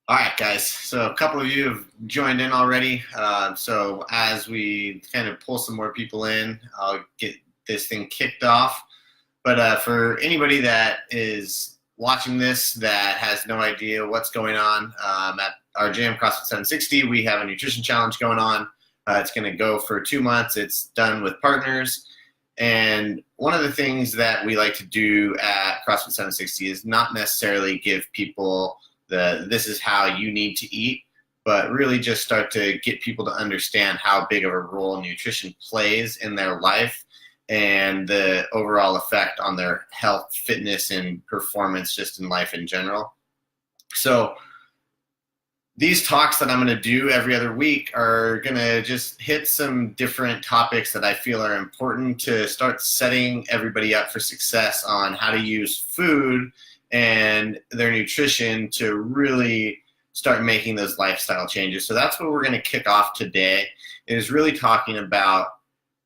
All right, guys. So a couple of you have joined in already. So as we kind of pull some more people in, I'll get this thing kicked off. But for anybody that is watching this that has no idea what's going on, at our gym, CrossFit 760, we have a nutrition challenge going on. It's going to go for 2 months. It's done with partners. And one of the things that we like to do at CrossFit 760 is not necessarily give people this is how you need to eat, but really just start to get people to understand how big of a role nutrition plays in their life and the overall effect on their health, fitness, and performance just in life in general. So these talks that I'm going to do every other week are going to just hit some different topics that I feel are important to start setting everybody up for success on how to use food and their nutrition to really start making those lifestyle changes. So that's what we're going to kick off today, is really talking about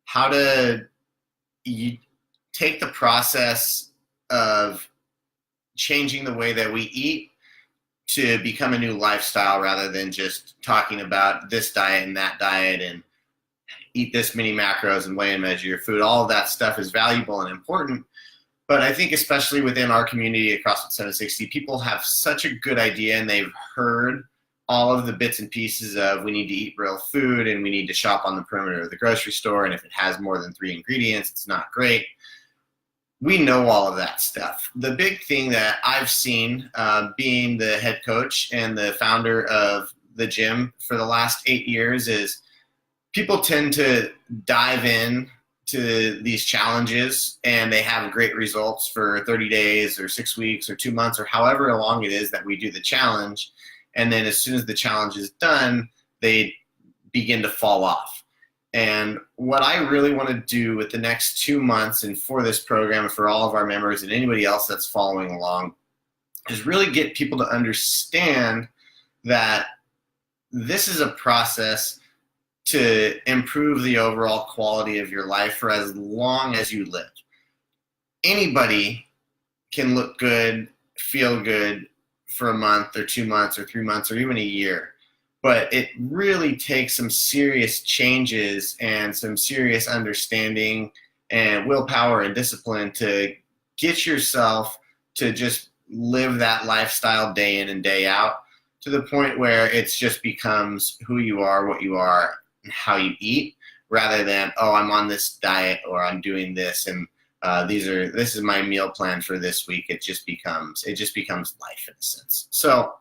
how to take the process of changing the way that we eat to become a new lifestyle, rather than just talking about this diet and that diet and eat this many macros and weigh and measure your food. All of that stuff is valuable and important. But I think especially within our community at CrossFit 760, people have such a good idea, and they've heard all of the bits and pieces of we need to eat real food and we need to shop on the perimeter of the grocery store, and if it has more than 3 ingredients, it's not great. We know all of that stuff. The big thing that I've seen, being the head coach and the founder of the gym for the last 8 years, is people tend to dive in to these challenges and they have great results for 30 days or 6 weeks or 2 months or however long it is that we do the challenge. And then as soon as the challenge is done, they begin to fall off. And what I really want to do with the next 2 months and for this program, for all of our members and anybody else that's following along, is really get people to understand that this is a process to improve the overall quality of your life for as long as you live. Anybody can look good, feel good for a month or 2 months or 3 months or even a year. But it really takes some serious changes and some serious understanding and willpower and discipline to get yourself to just live that lifestyle day in and day out, to the point where it just becomes who you are, what you are, and how you eat, rather than, oh, I'm on this diet or I'm doing this and this is my meal plan for this week. It just becomes life in a sense. So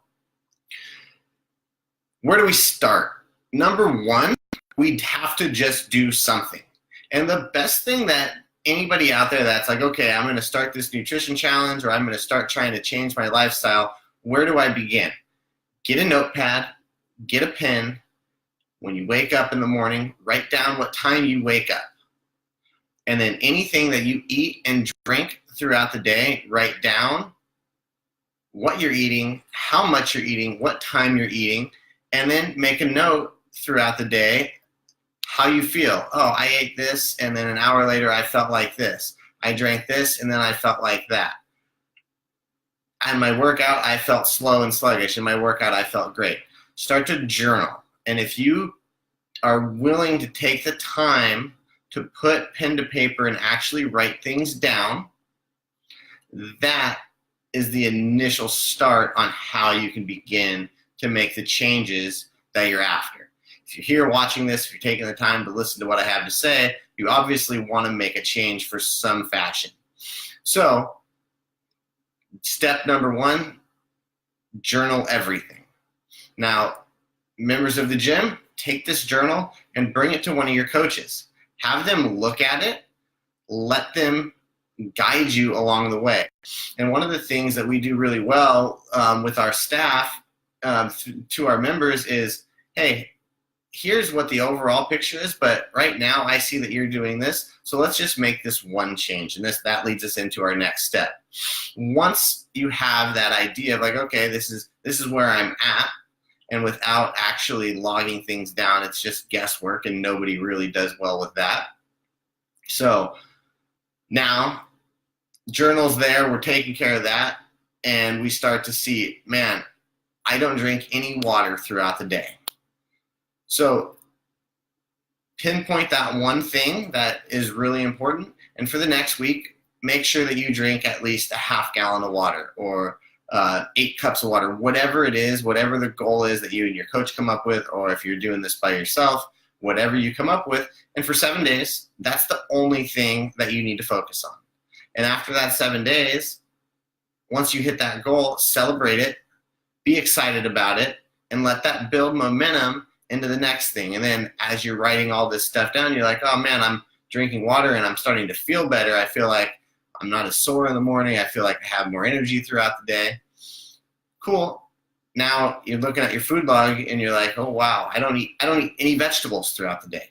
where do we start? Number one, we'd have to just do something. And the best thing that anybody out there that's like, okay, I'm going to start this nutrition challenge, or I'm going to start trying to change my lifestyle, where do I begin? Get a notepad, get a pen. When you wake up in the morning, write down what time you wake up. And then anything that you eat and drink throughout the day, write down what you're eating, how much you're eating, what time you're eating, And then make a note throughout the day how you feel. Oh, I ate this, and then an hour later I felt like this. I drank this, and then I felt like that. And my workout, I felt slow and sluggish. In my workout, I felt great. Start to journal. And if you are willing to take the time to put pen to paper and actually write things down, that is the initial start on how you can begin to make the changes that you're after. If you're here watching this, if you're taking the time to listen to what I have to say, you obviously want to make a change for some fashion. So, step number 1, journal everything. Now, members of the gym, take this journal and bring it to one of your coaches. Have them look at it, let them guide you along the way. And one of the things that we do really well with our staff to our members is, hey, here's what the overall picture is, but right now I see that you're doing this, so let's just make this one change. And that leads us into our next step. Once you have that idea of like, okay, this is where I'm at, and without actually logging things down, it's just guesswork, and nobody really does well with that. So now, journal's there, we're taking care of that, and we start to see, man, I don't drink any water throughout the day. So pinpoint that one thing that is really important, and for the next week, make sure that you drink at least a half gallon of water or 8 cups of water, whatever it is, whatever the goal is that you and your coach come up with, or if you're doing this by yourself, whatever you come up with. And for 7 days, that's the only thing that you need to focus on. And after that 7 days, once you hit that goal, celebrate it, be excited about it, and let that build momentum into the next thing. And then as you're writing all this stuff down, you're like, oh man, I'm drinking water and I'm starting to feel better. I feel like I'm not as sore in the morning. I feel like I have more energy throughout the day. Cool. Now you're looking at your food log and you're like, oh wow, I don't eat any vegetables throughout the day.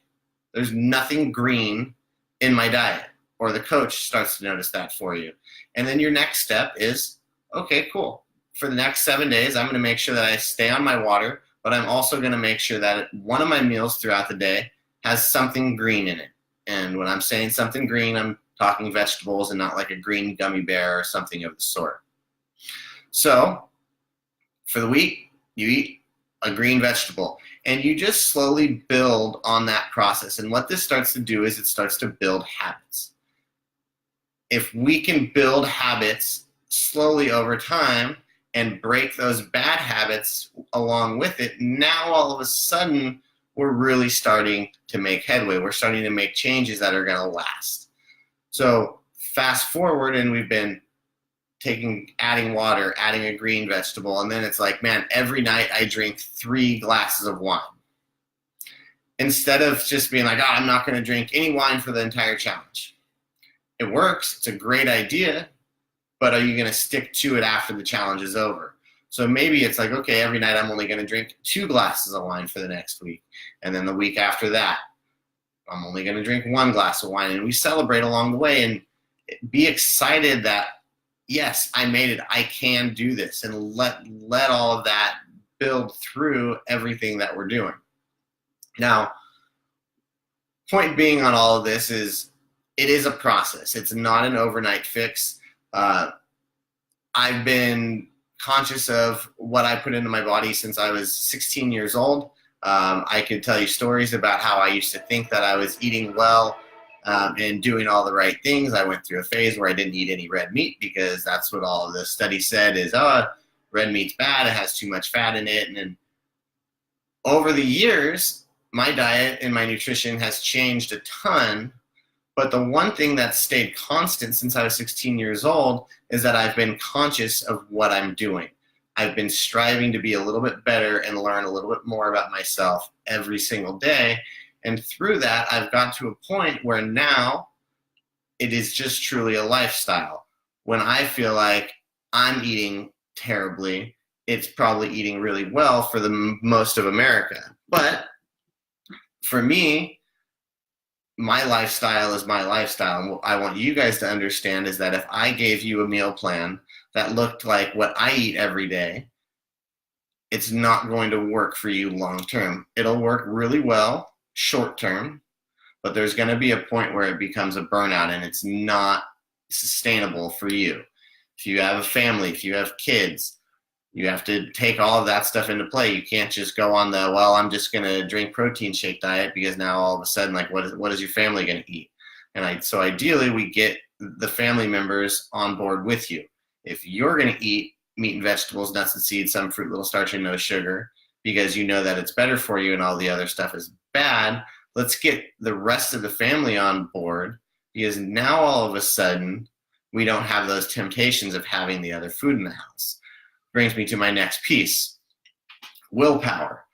There's nothing green in my diet. Or the coach starts to notice that for you. And then your next step is, okay, cool. For the next 7 days, I'm going to make sure that I stay on my water, but I'm also going to make sure that one of my meals throughout the day has something green in it. And when I'm saying something green, I'm talking vegetables and not like a green gummy bear or something of the sort. So for the week, you eat a green vegetable, and you just slowly build on that process. And what this starts to do is it starts to build habits. If we can build habits slowly over time and break those bad habits along with it, now all of a sudden we're really starting to make headway. We're starting to make changes that are going to last. So fast forward, and we've been adding water, adding a green vegetable, and then it's like, man, every night I drink 3 glasses of wine. Instead of just being like, oh, I'm not going to drink any wine for the entire challenge. It works. It's a great idea, but are you going to stick to it after the challenge is over? So maybe it's like, okay, every night I'm only going to drink 2 glasses of wine for the next week. And then the week after that, I'm only going to drink 1 glass of wine. And we celebrate along the way and be excited that, yes, I made it. I can do this. And let all of that build through everything that we're doing. Now, point being on all of this is it is a process. It's not an overnight fix. I've been conscious of what I put into my body since I was 16 years old. I could tell you stories about how I used to think that I was eating well and doing all the right things. I went through a phase where I didn't eat any red meat because that's what all of the studies said is, red meat's bad. It has too much fat in it. And then over the years, my diet and my nutrition has changed a ton. But the one thing that stayed constant since I was 16 years old is that I've been conscious of what I'm doing. I've been striving to be a little bit better and learn a little bit more about myself every single day. And through that, I've got to a point where now it is just truly a lifestyle. When I feel like I'm eating terribly, it's probably eating really well for the most of America. But for me, my lifestyle is my lifestyle. And what I want you guys to understand is that if I gave you a meal plan that looked like what I eat every day, it's not going to work for you long term. It'll work really well short term, but there's going to be a point where it becomes a burnout and it's not sustainable for you. If you have a family, if you have kids, you have to take all of that stuff into play. You can't just go on the, well, I'm just going to drink protein shake diet, because now all of a sudden, like, what is your family going to eat? And so ideally, we get the family members on board with you. If you're going to eat meat and vegetables, nuts and seeds, some fruit, little starch, and no sugar, because you know that it's better for you and all the other stuff is bad, let's get the rest of the family on board, because now all of a sudden we don't have those temptations of having the other food in the house. Brings me to my next piece, willpower.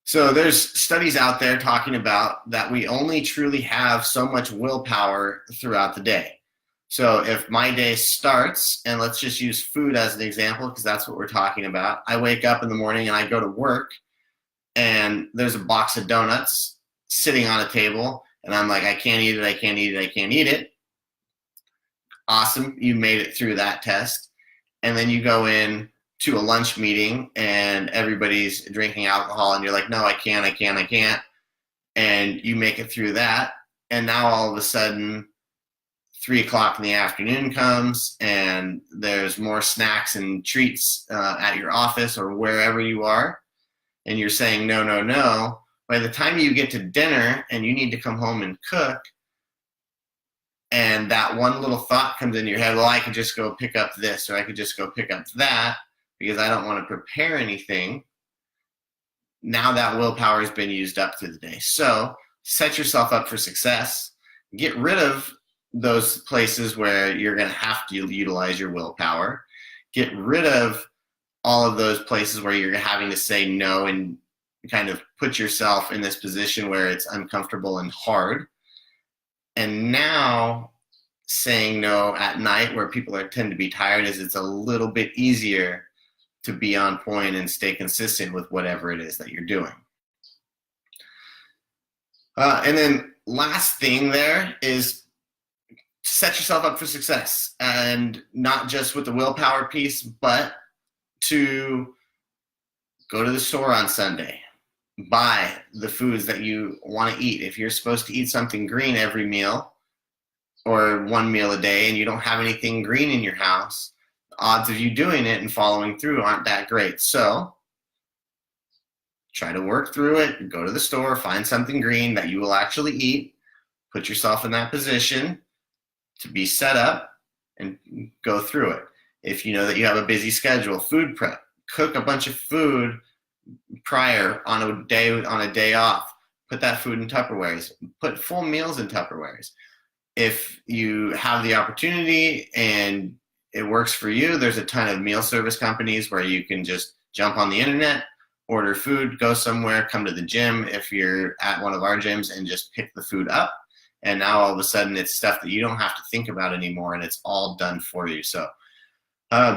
So there's studies out there talking about that we only truly have so much willpower throughout the day. So if my day starts, and let's just use food as an example, because that's what we're talking about. I wake up in the morning and I go to work, and there's a box of donuts sitting on a table, and I'm like, I can't eat it, I can't eat it, I can't eat it. Awesome, you made it through that test. And then you go in to a lunch meeting and everybody's drinking alcohol, and you're like, no, I can't. And you make it through that. And now all of a sudden, 3 o'clock in the afternoon comes, and there's more snacks and treats at your office or wherever you are, and you're saying no, no, no. By the time you get to dinner and you need to come home and cook, and that one little thought comes into your head, well, I could just go pick up this, or I could just go pick up that, because I don't want to prepare anything. Now that willpower has been used up through the day. So set yourself up for success. Get rid of those places where you're going to have to utilize your willpower. Get rid of all of those places where you're having to say no and kind of put yourself in this position where it's uncomfortable and hard. And now saying no at night, where people tend to be tired, is it's a little bit easier to be on point and stay consistent with whatever it is that you're doing. And then last thing there is to set yourself up for success, and not just with the willpower piece, but to go to the store on Sunday, buy the foods that you want to eat. If you're supposed to eat something green every meal or one meal a day and you don't have anything green in your house, the odds of you doing it and following through aren't that great. So try to work through it, go to the store, find something green that you will actually eat, put yourself in that position to be set up, and go through it. If you know that you have a busy schedule, food prep, cook a bunch of food prior on a day off. Put that food in Tupperwares. Put full meals in Tupperwares. If you have the opportunity and it works for you, there's a ton of meal service companies where you can just jump on the internet, order food, go somewhere, come to the gym if you're at one of our gyms, and just pick the food up. And now all of a sudden it's stuff that you don't have to think about anymore, and it's all done for you. So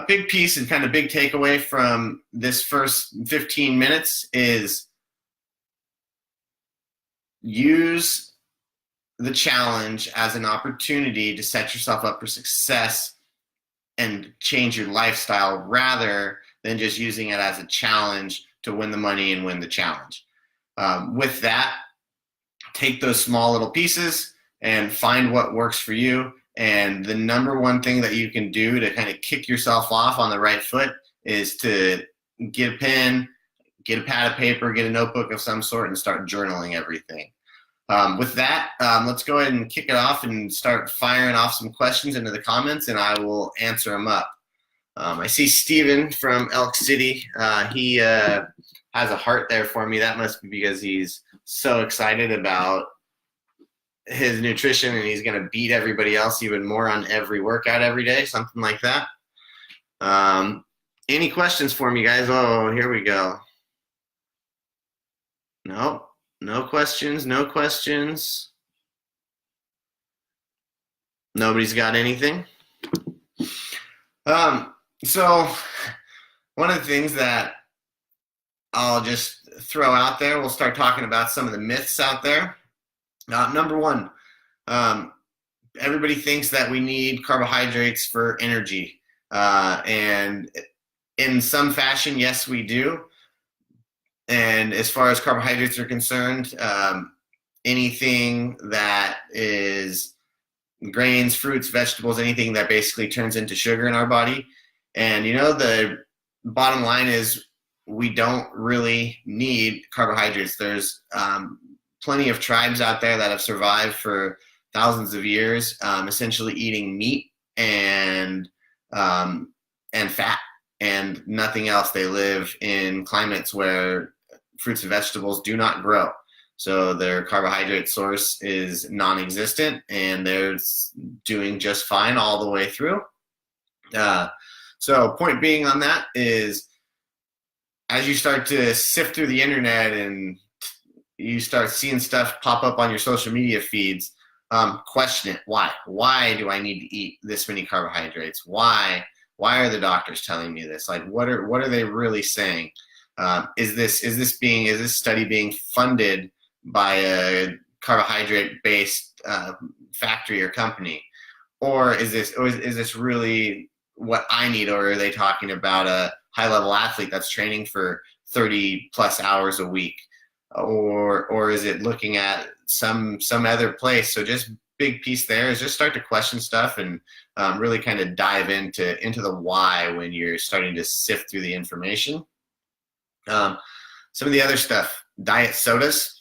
big piece and kind of big takeaway from this first 15 minutes is use the challenge as an opportunity to set yourself up for success and change your lifestyle, rather than just using it as a challenge to win the money and win the challenge. With that, take those small little pieces and find what works for you. And the number one thing that you can do to kind of kick yourself off on the right foot is to get a pen, get a pad of paper, get a notebook of some sort, and start journaling everything. With that, let's go ahead and kick it off and start firing off some questions into the comments, and I will answer them up. I see Steven from Elk City. He has a heart there for me. That must be because he's so excited about his nutrition and he's going to beat everybody else even more on every workout every day, something like that. Any questions for me, guys? Oh, here we go. No questions. Nobody's got anything. So one of the things that I'll just throw out there, we'll start talking about some of the myths out there. Number one, everybody thinks that we need carbohydrates for energy. And in some fashion, yes, we do. And as far as carbohydrates are concerned, anything that is grains, fruits, vegetables, anything that basically turns into sugar in our body. And the bottom line is we don't really need carbohydrates. There's plenty of tribes out there that have survived for thousands of years, essentially eating meat and fat and nothing else. They live in climates where fruits and vegetables do not grow. So their carbohydrate source is non-existent, and they're doing just fine all the way through. So point being on that is, as you start to sift through the internet and you start seeing stuff pop up on your social media feeds, question it. Why? Why do I need to eat this many carbohydrates? Why are the doctors telling me this? Like, what are they really saying? Is this study being funded by a carbohydrate-based factory or company, or is this really what I need? Or are they talking about a high-level athlete that's training for 30 plus hours a week, or is it looking at some other place? So just big piece there is just start to question stuff and really kind of dive into the why when you're starting to sift through the information. Some of the other stuff, diet sodas.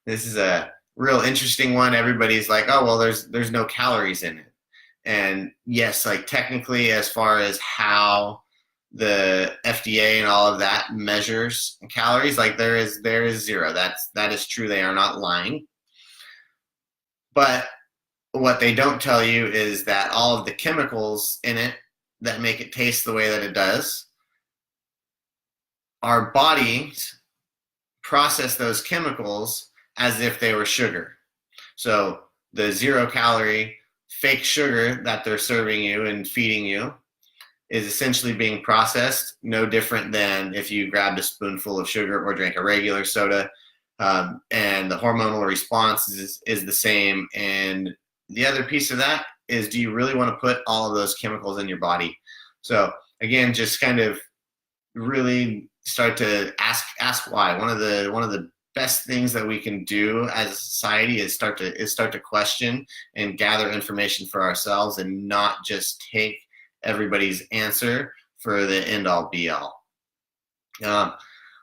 This is a real interesting one. Everybody's like, oh, well, there's no calories in it. And yes, like technically, as far as how the FDA and all of that measures calories, like there is zero. That is true. They are not lying. But what they don't tell you is that all of the chemicals in it that make it taste the way that it does, our bodies process those chemicals as if they were sugar. So the 0 calorie fake sugar that they're serving you and feeding you is essentially being processed no different than if you grabbed a spoonful of sugar or drank a regular soda. And the hormonal response is the same. And the other piece of that is, do you really want to put all of those chemicals in your body? So again, just kind of really start to ask why. One of the best things that we can do as a society is start to question and gather information for ourselves, and not just take everybody's answer for the end all be all. I'm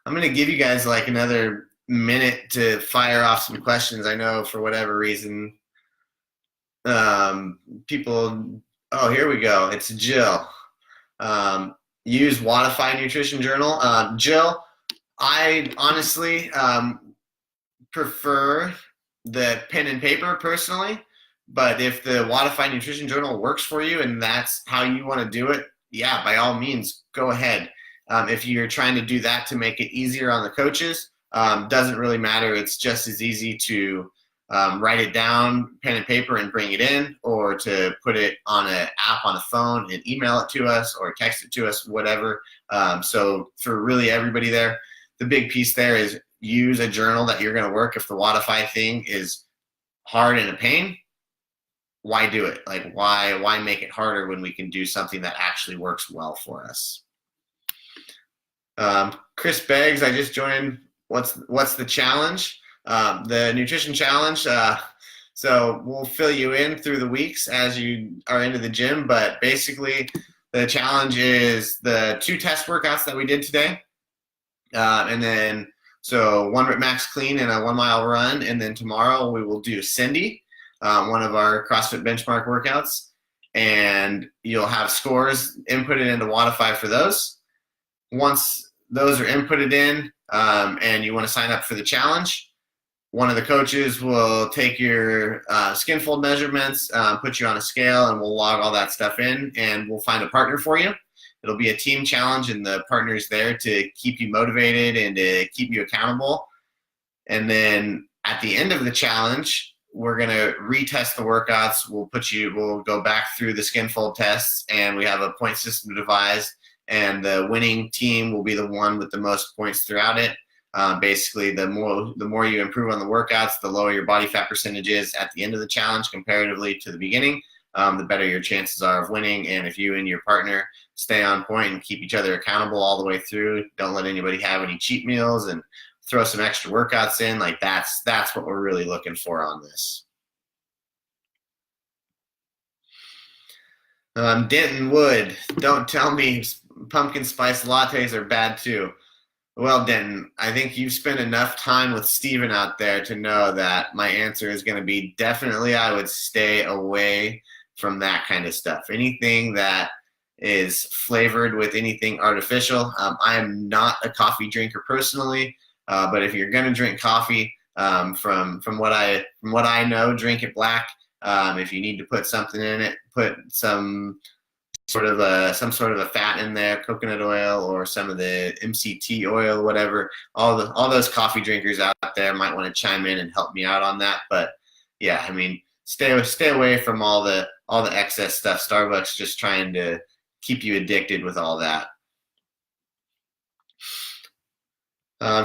going to give you guys like another minute to fire off some questions. I know for whatever reason, people, oh, here we go. It's Jill. Use Wodify Nutrition Journal. Jill, I honestly prefer the pen and paper personally, but if the Wodify Nutrition Journal works for you and that's how you want to do it, yeah, by all means, go ahead. If you're trying to do that to make it easier on the coaches, doesn't really matter. It's just as easy to write it down, pen and paper, and bring it in, or to put it on an app on the phone and email it to us or text it to us, whatever. So for really everybody there, the big piece there is use a journal that you're going to work. If the Wodify thing is hard and a pain, why do it? Like, why make it harder when we can do something that actually works well for us? Chris Beggs, I just joined. What's the challenge? The nutrition challenge. So we'll fill you in through the weeks as you are into the gym, but basically the challenge is the 2 test workouts that we did today. And then, so 1 rep max clean and a 1 mile run. And then tomorrow we will do Cindy, one of our CrossFit benchmark workouts, and you'll have scores inputted into Wodify for those. Once those are inputted in, and you want to sign up for the challenge, one of the coaches will take your skin fold measurements, put you on a scale, and we'll log all that stuff in, and we'll find a partner for you. It'll be a team challenge, and the partner's there to keep you motivated and to keep you accountable. And then at the end of the challenge, we're going to retest the workouts. We'll go back through the skin fold tests, and we have a point system devised, and the winning team will be the one with the most points throughout it. Basically, the more you improve on the workouts, the lower your body fat percentage is at the end of the challenge comparatively to the beginning, the better your chances are of winning. And if you and your partner stay on point and keep each other accountable all the way through. Don't let anybody have any cheat meals and throw some extra workouts in. Like that's what we're really looking for on this. Denton Wood, don't tell me pumpkin spice lattes are bad too. Well, Denton, I think you've spent enough time with Steven out there to know that my answer is going to be definitely I would stay away from that kind of stuff. Anything that is flavored with anything artificial. I am not a coffee drinker personally, but if you're going to drink coffee, from what I know, drink it black. If you need to put something in it, put some sort of a fat in there, coconut oil or some of the MCT oil, whatever. All those coffee drinkers out there might want to chime in and help me out on that. But yeah, I mean, stay away from all the excess stuff. Starbucks just trying to keep you addicted with all that.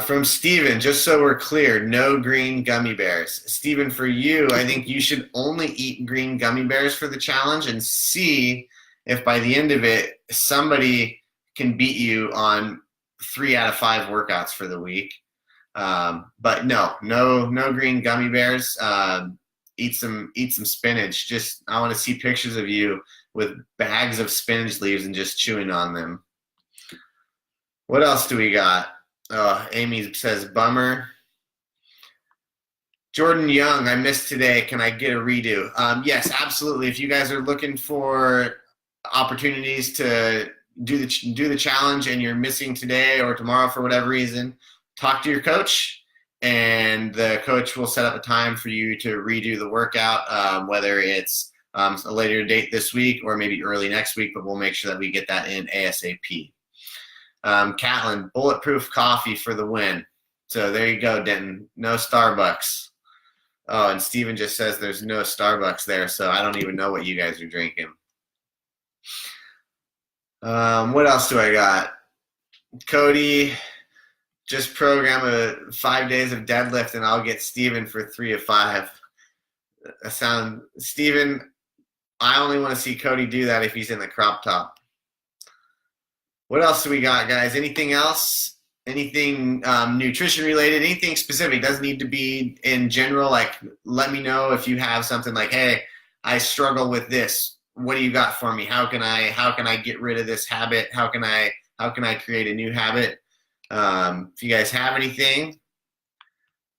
From Steven, just so we're clear, no green gummy bears. Steven, for you, I think you should only eat green gummy bears for the challenge and see if by the end of it, somebody can beat you on 3 out of 5 workouts for the week. But no green gummy bears. Eat some spinach. Just, I want to see pictures of you with bags of spinach leaves and just chewing on them. What else do we got? Amy says, bummer. Jordan Young, I missed today. Can I get a redo? Yes, absolutely. If you guys are looking for opportunities to do the challenge and you're missing today or tomorrow for whatever reason, talk to your coach, and the coach will set up a time for you to redo the workout, whether it's a later date this week or maybe early next week, but we'll make sure that we get that in ASAP. Catlin, bulletproof coffee for the win. So there you go, Denton. No Starbucks. Oh, and Steven just says there's no Starbucks there, so I don't even know what you guys are drinking. What else do I got? Cody, just program 5 days of deadlift and I'll get Steven for 3 of 5. Steven, I only want to see Cody do that if he's in the crop top. What else do we got, guys? Anything else? Anything nutrition related? Anything specific? Doesn't need to be in general. Like, let me know if you have something like, hey, I struggle with this. What do you got for me? How can I get rid of this habit? How can I create a new habit? If you guys have anything.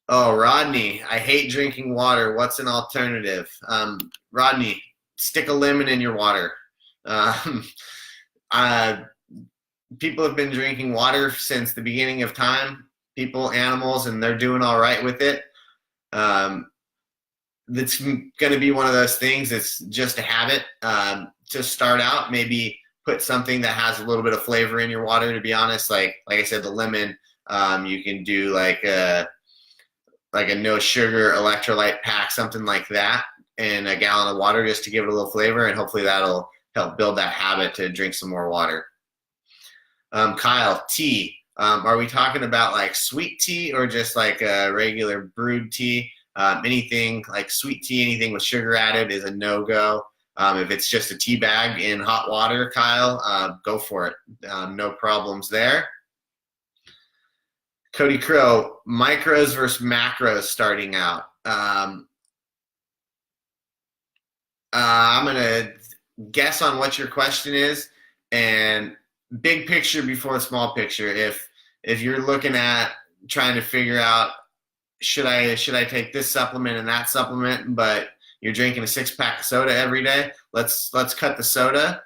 Oh, Rodney, I hate drinking water. What's an alternative? Rodney, stick a lemon in your water. People have been drinking water since the beginning of time, people, animals, and they're doing all right with it. It's going to be one of those things. It's just a habit. To start out, maybe put something that has a little bit of flavor in your water, to be honest. Like I said, the lemon, you can do like a no sugar electrolyte pack, something like that, and a gallon of water just to give it a little flavor, and hopefully that'll help build that habit to drink some more water. Kyle, tea. Are we talking about like sweet tea or just like a regular brewed tea? Anything like sweet tea, anything with sugar added is a no-go. If it's just a tea bag in hot water, Kyle, go for it. No problems there. Cody Crow, micros versus macros starting out. I'm going to guess on what your question is, and big picture before small picture. If you're looking at trying to figure out should I take this supplement and that supplement, but you're drinking a 6-pack of soda every day, let's cut the soda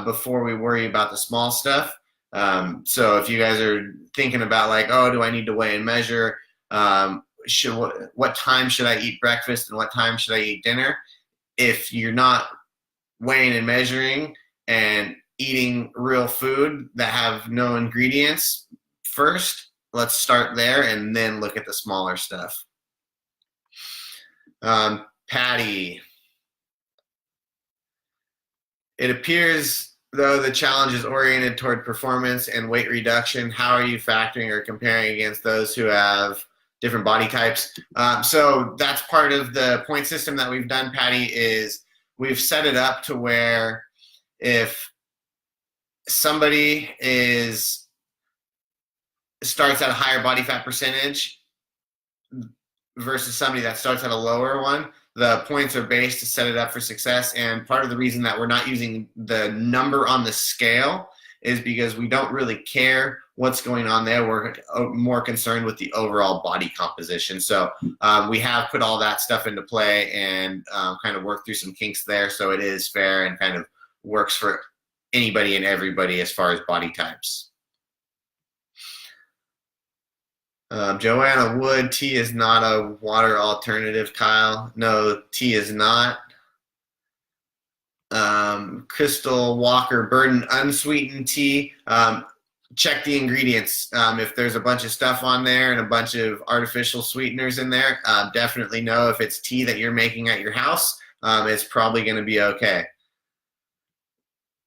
before we worry about the small stuff. So if you guys are thinking about like, oh, do I need to weigh and measure? What time should I eat breakfast and what time should I eat dinner? If you're not weighing and measuring and eating real food that have no ingredients first, let's start there and then look at the smaller stuff. Patty, it appears though the challenge is oriented toward performance and weight reduction. How are you factoring or comparing against those who have different body types? So that's part of the point system that we've done, Patty, is we've set it up to where if somebody starts at a higher body fat percentage versus somebody that starts at a lower one, the points are based to set it up for success. And part of the reason that we're not using the number on the scale is because we don't really care what's going on there. We're more concerned with the overall body composition. So we have put all that stuff into play and kind of worked through some kinks there. So it is fair and kind of works for anybody and everybody as far as body types. Joanna Wood, tea is not a water alternative, Kyle. No, tea is not. Crystal Walker, Burden, unsweetened tea. Check the ingredients. If there's a bunch of stuff on there and a bunch of artificial sweeteners in there, definitely know if it's tea that you're making at your house, it's probably going to be okay.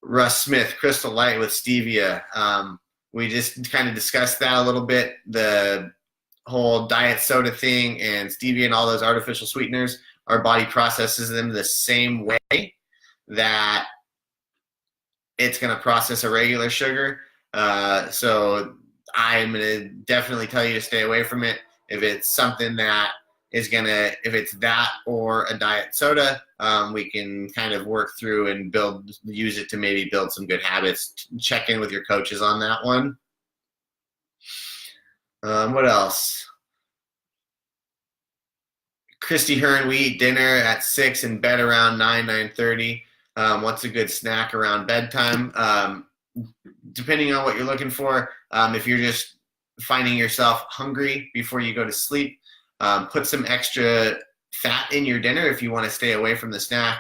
Russ Smith, Crystal Light with stevia. We just kind of discussed that a little bit. The whole diet soda thing and stevia and all those artificial sweeteners, our body processes them the same way that it's going to process a regular sugar. So I'm going to definitely tell you to stay away from it. If it's something that is going to, if it's that or a diet soda, we can kind of work through and use it to maybe build some good habits. Check in with your coaches on that one. What else? Christy Hearn, we eat dinner at 6 and bed around 9:30. What's a good snack around bedtime? Depending on what you're looking for, if you're just finding yourself hungry before you go to sleep, put some extra fat in your dinner if you want to stay away from the snack,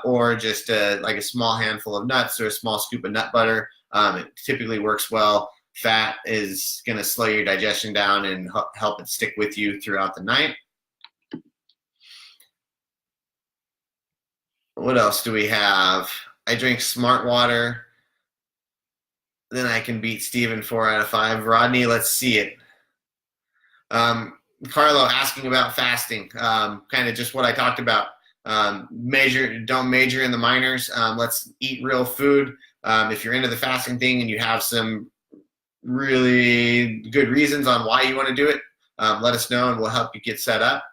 or just like a small handful of nuts or a small scoop of nut butter. It typically works well. Fat is going to slow your digestion down and help it stick with you throughout the night. What else do we have? I drink smart water. Then I can beat Steven 4 out of 5. Rodney, let's see it. Carlo asking about fasting. Kind of just what I talked about. Don't major in the minors. Let's eat real food. If you're into the fasting thing and you have some really good reasons on why you want to do it, let us know and we'll help you get set up.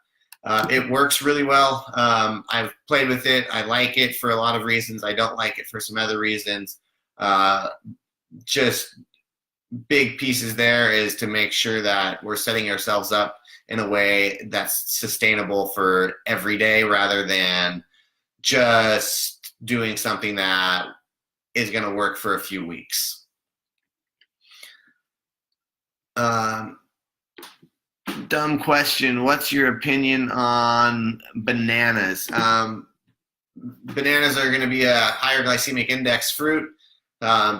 It works really well. I've played with it. I like it for a lot of reasons. I don't like it for some other reasons. Just big pieces there is to make sure that we're setting ourselves up in a way that's sustainable for every day rather than just doing something that is going to work for a few weeks. Dumb question. What's your opinion on bananas? Bananas are going to be a higher glycemic index fruit.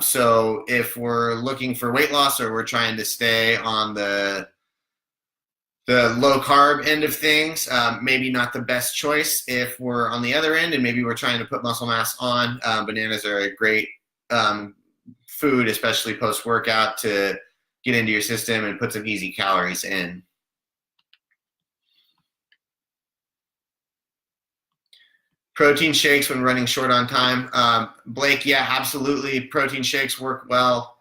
So if we're looking for weight loss or we're trying to stay on the low carb end of things, maybe not the best choice. If we're on the other end and maybe we're trying to put muscle mass on, bananas are a great food, especially post-workout, to get into your system and put some easy calories in. Protein shakes when running short on time. Blake, yeah, absolutely. Protein shakes work well.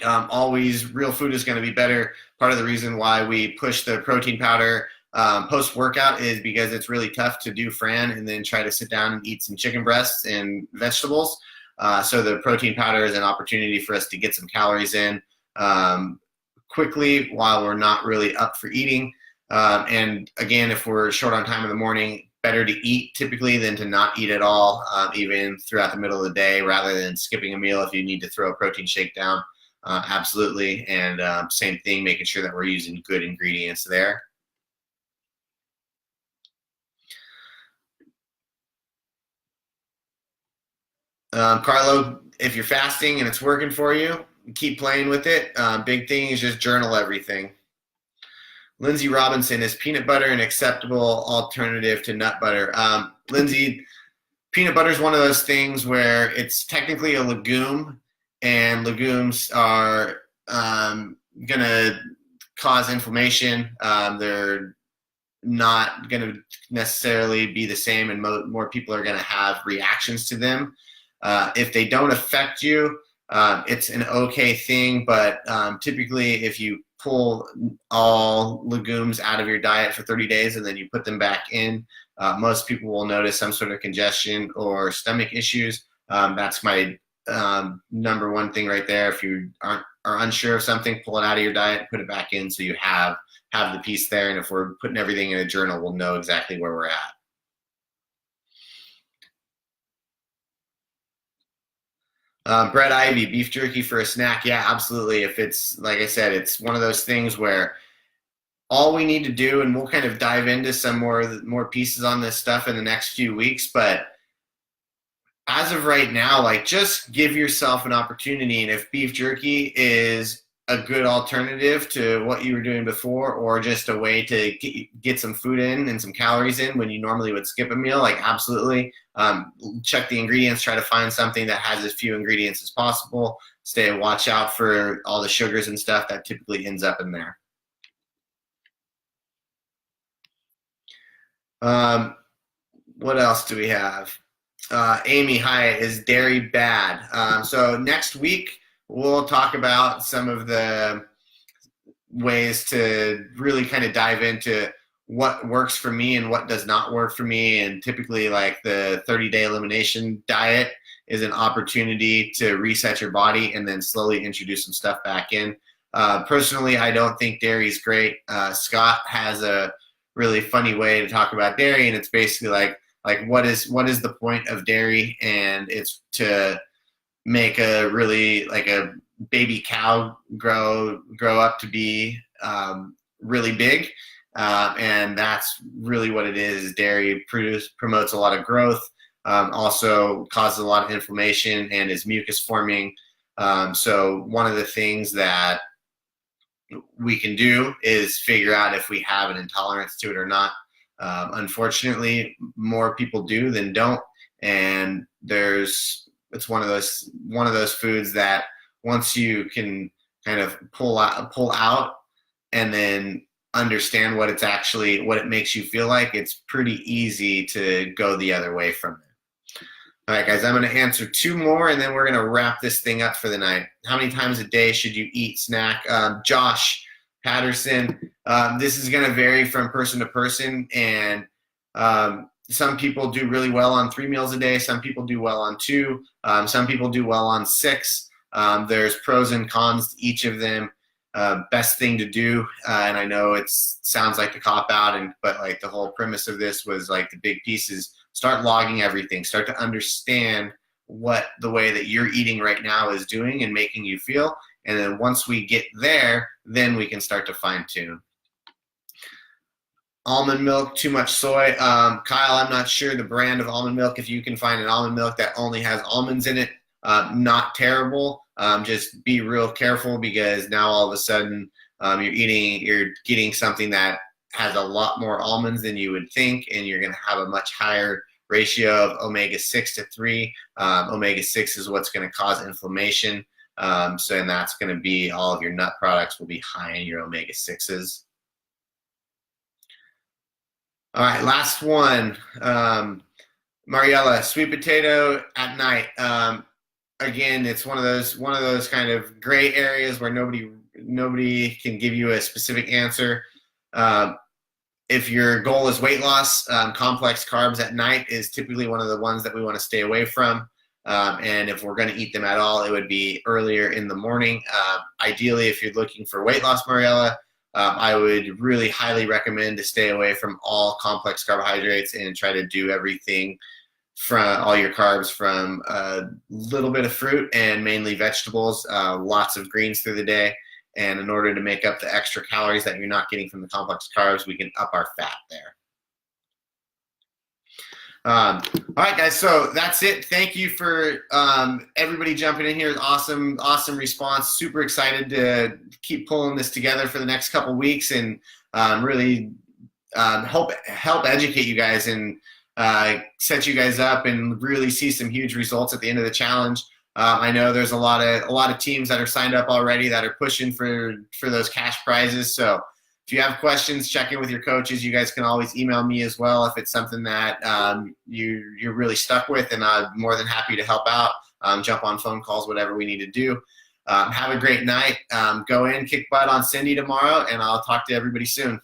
Always real food is going to be better. Part of the reason why we push the protein powder post-workout is because it's really tough to do Fran and then try to sit down and eat some chicken breasts and vegetables. So the protein powder is an opportunity for us to get some calories in quickly while we're not really up for eating. And again, if we're short on time in the morning, better to eat typically than to not eat at all, even throughout the middle of the day, rather than skipping a meal if you need to throw a protein shake down. Absolutely. And same thing, making sure that we're using good ingredients there. Carlo, if you're fasting and it's working for you, keep playing with it. Big thing is just journal everything. Lindsay Robinson, is peanut butter an acceptable alternative to nut butter? Lindsay, peanut butter is one of those things where it's technically a legume, and legumes are going to cause inflammation. They're not going to necessarily be the same, and more people are going to have reactions to them. If they don't affect you, it's an okay thing, but typically if you pull all legumes out of your diet for 30 days and then you put them back in, most people will notice some sort of congestion or stomach issues. That's my number one thing right there. If you are unsure of something, pull it out of your diet, put it back in so you have the piece there. And if we're putting everything in a journal, we'll know exactly where we're at. Brett Ivy, beef jerky for a snack. Yeah, absolutely. If it's, like I said, it's one of those things where all we need to do, and we'll kind of dive into some more pieces on this stuff in the next few weeks, but as of right now, like, just give yourself an opportunity. And if beef jerky is a good alternative to what you were doing before, or just a way to get some food in and some calories in when you normally would skip a meal, like, absolutely. Check the ingredients, try to find something that has as few ingredients as possible. Watch out for all the sugars and stuff that typically ends up in there. What else do we have? Amy, hi, is dairy bad? So next week, we'll talk about some of the ways to really kind of dive into what works for me and what does not work for me. And typically, like, the 30-day elimination diet is an opportunity to reset your body and then slowly introduce some stuff back in. Personally, I don't think dairy is great. Scott has a really funny way to talk about dairy, and it's basically like what is the point of dairy? And it's to make a really, like, a baby cow grow up to be really big, and that's really what it is. Dairy promotes a lot of growth, also causes a lot of inflammation and is mucus forming. So one of the things that we can do is figure out if we have an intolerance to it or not. Unfortunately, more people do than don't, and it's one of those foods that once you can kind of pull out and then understand what it makes you feel like, it's pretty easy to go the other way from it. All right, guys, I'm going to answer 2 more, and then we're going to wrap this thing up for the night. How many times a day should you eat snack? Josh Patterson, this is going to vary from person to person, and some people do really well on 3 meals a day. Some people do well on 2. Some people do well on 6. There's pros and cons to each of them. Best thing to do, and I know it sounds like a cop-out, but like, the whole premise of this was, like, the big piece is start logging everything. Start to understand what the way that you're eating right now is doing and making you feel. And then once we get there, then we can start to fine-tune. Almond milk, too much soy. Kyle, I'm not sure the brand of almond milk. If you can find an almond milk that only has almonds in it, not terrible. Just be real careful, because now all of a sudden you're getting something that has a lot more almonds than you would think, and you're going to have a much higher ratio of omega-6 to 3. Omega-6 is what's going to cause inflammation. And that's going to be, all of your nut products will be high in your omega-6s. All right, last one. Mariella, sweet potato at night. Again, it's one of those kind of gray areas where nobody can give you a specific answer. If your goal is weight loss, complex carbs at night is typically one of the ones that we want to stay away from. And if we're going to eat them at all, it would be earlier in the morning. Ideally, if you're looking for weight loss, Mariella, I would really highly recommend to stay away from all complex carbohydrates and try to do everything from all your carbs from a little bit of fruit and mainly vegetables, lots of greens through the day. And in order to make up the extra calories that you're not getting from the complex carbs, we can up our fat there. All right, guys, so that's it. Thank you for everybody jumping in here. Awesome response. Super excited to keep pulling this together for the next couple weeks, and really help educate you guys and set you guys up and really see some huge results at the end of the challenge. I know there's a lot of teams that are signed up already that are pushing for those cash prizes. So if you have questions, check in with your coaches. You guys can always email me as well if it's something that you're really stuck with, and I'm more than happy to help out. jump on phone calls, whatever we need to do. Have a great night. Go in, kick butt on Cindy tomorrow, and I'll talk to everybody soon.